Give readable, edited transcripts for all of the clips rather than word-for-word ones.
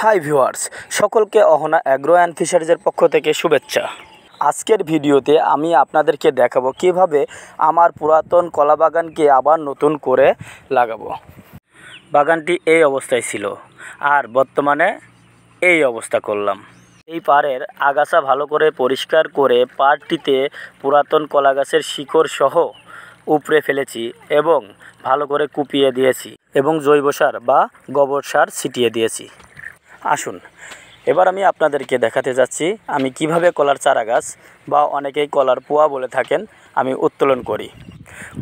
Hi viewers, সকলকে Ahana agro and ফিশারিজের পক্ষ থেকে শুভেচ্ছা। আজকের ভিডিওতে আমি আপনাদেরকে দেখাবো কিভাবে আমার পুরাতন কলা বাগানকে আবার নতুন করে লাগাবো। বাগানটি এই অবস্থায় ছিল আর বর্তমানে এই অবস্থা করলাম। এই পাড়ের আগাছা ভালো করে পরিষ্কার করে পাড়টিতে পুরাতন কলা গাছের শিকড় সহ উপড়ে ফেলেছি এবং ভালো করে কুপিয়ে দিয়েছি এবং জৈব সার বা গোবর সার ছিটিয়ে দিয়েছি। আসুন এবার আমি আপনাদেরকে দেখাতে যাচ্ছি আমি কিভাবে কলার চারা গাছ বা অনেকেই কলার পোয়া বলে থাকেন আমি উত্তোলন করি।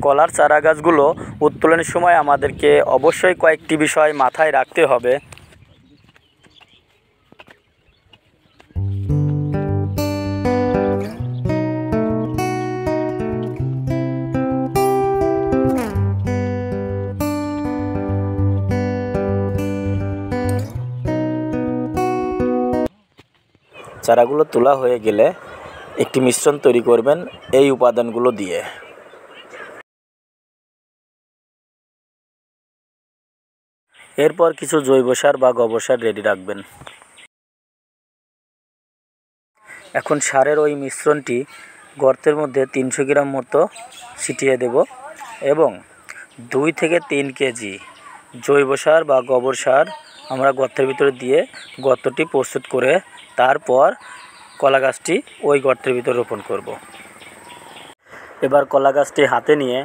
কলার চারা গাছগুলো উত্তোলনের সময় আমাদেরকে অবশ্যই কয়েকটি বিষয় মাথায় রাখতে হবে। চারাগুলো তোলা হয়ে গেলে একটি মিশ্রণ তৈরি করবেন এই উপাদানগুলো দিয়ে। এরপর কিছু জৈব সার বা গোবর সার রেডি রাখবেন। এখন সারের ওই মিশ্রণটি গর্তের মধ্যে 300 গ্রাম মতো ছিটিয়ে দেব এবং 2 থেকে 3 কেজি জৈব সার বা গোবর সার আমরা গর্তের ভিতরে দিয়ে গর্তটি প্রস্তুত করে তারপর কলা গাছটি ওই গর্তের ভিতরে রোপণ করব। এবার কলা গাছটি হাতে নিয়ে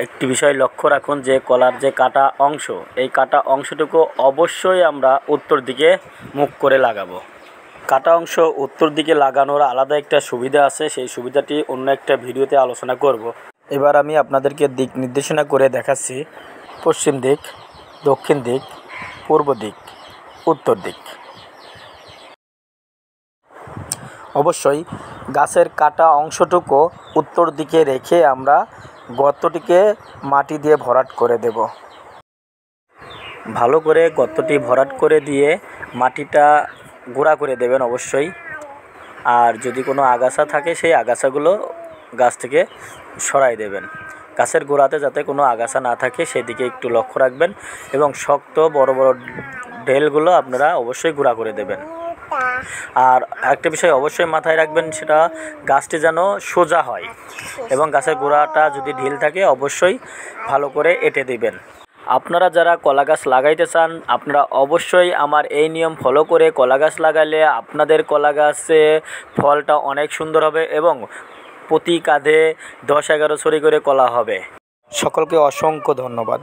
একটি বিষয় লক্ষ্য রাখুন যে কলার যে কাটা অংশ, এই কাটা অংশটুকু অবশ্যই আমরা উত্তর দিকে মুখ করে লাগাবো। কাটা অংশ উত্তর দিকে লাগানোর আলাদা একটা সুবিধা আছে, সেই সুবিধাটি অন্য একটা ভিডিওতে আলোচনা করব। এবার আমি আপনাদেরকে দিক নির্দেশনা করে দেখাচ্ছি পশ্চিম দিক, দক্ষিণ দিক, পূর্ব দিক, উত্তর দিক। অবশ্যই গাছের কাটা অংশটুকু উত্তর দিকে রেখে আমরা গর্তটিকে মাটি দিয়ে ভরাট করে দেব। ভালো করে গর্তটি ভরাট করে দিয়ে মাটিটা গুঁড়া করে দেবেন অবশ্যই। আর যদি কোনো আগাছা থাকে সেই আগাছাগুলো গাছ থেকে সরাই দেবেন। গাছের গোড়াতে যাতে কোনো আগাছা না থাকে সেদিকে একটু লক্ষ্য রাখবেন এবং শক্ত বড় বড় ঢেলগুলো আপনারা অবশ্যই গুঁড়া করে দেবেন। আর একটা বিষয় অবশ্যই মাথায় রাখবেন, সেটা গাছটি যেন সোজা হয় এবং গাছের গোড়াটা যদি ঢিল থাকে অবশ্যই ভালো করে এঁটে দিবেন। আপনারা যারা কলা গাছ লাগাইতে চান আপনারা অবশ্যই আমার এই নিয়ম ফলো করে কলা গাছ লাগাইলে আপনাদের কলা গাছে ফলটা অনেক সুন্দর হবে এবং প্রতি কাঁধে 10-11 ছড়ি করে কলা হবে। সকলকে অসংখ্য ধন্যবাদ।